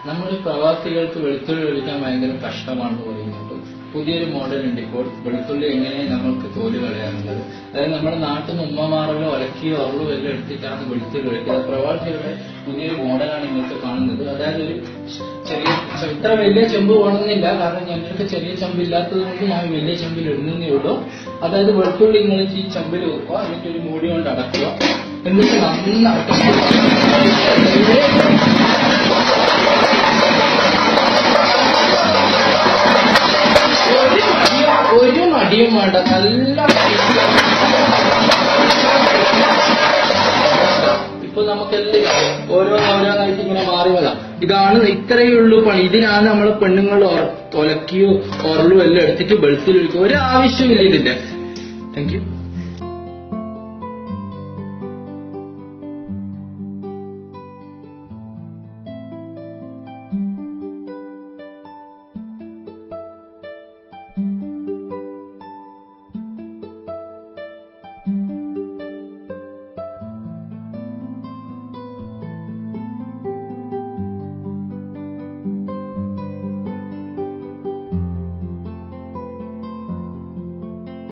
നമ്മൾ പ്രവാസികൾക്ക് വെളുത്തുള്ളി ഒഴിക്കാൻ ഭയങ്കര കഷ്ടമാണെന്ന് പറയുന്നുണ്ട്. പുതിയൊരു മോഡൽ ഉണ്ട് ഇപ്പോൾ, വെളുത്തുള്ളി എങ്ങനെ നമുക്ക് തോല് കളയാനുള്ളത്. അതായത് നമ്മുടെ നാട്ടിൽ നിന്ന് ഉമ്മമാരോ ഒലക്കിയോ ഉറളോ എല്ലാം എടുത്തിട്ടാണ് വെളുത്തുള്ളി ഒഴിക്കുന്നത്. പ്രവാസികളുടെ പുതിയൊരു മോഡലാണ് നിങ്ങൾക്ക് കാണുന്നത്. അതായത് ഒരു ചെറിയ, ഇത്ര വലിയ ചെമ്പ് വേണമെന്നില്ല, കാരണം ഞങ്ങൾക്ക് ചെറിയ ചെമ്പില്ലാത്തത് കൊണ്ട് ഞാൻ വലിയ ചെമ്പിൽ ഇടുന്നേ ഉള്ളൂ. അതായത് വെളുത്തുള്ളി നിങ്ങൾ ഈ ചെമ്പിൽ വെക്കുക, എന്നിട്ട് ഒരു മൂടി കൊണ്ട് അടക്കുക, എന്നിട്ട് നന്നായിട്ട് ഒരു മടിയും വേണ്ട, നല്ല ഇപ്പൊ നമുക്കെല്ലാം ഓരോന്നായിട്ട് ഇങ്ങനെ മാറി വരാം. ഇതാണ് ഇത്രയേ ഉള്ളൂ പണി. ഇതിനാണ് നമ്മളെ പെണ്ണുങ്ങൾ തൊലക്കിയോ ഉറളും എല്ലാം എടുത്തിട്ട് വെളുത്തിൽ ഒഴിക്കും. ഒരു ആവശ്യമില്ല ഇതിന്റെ. Thank you.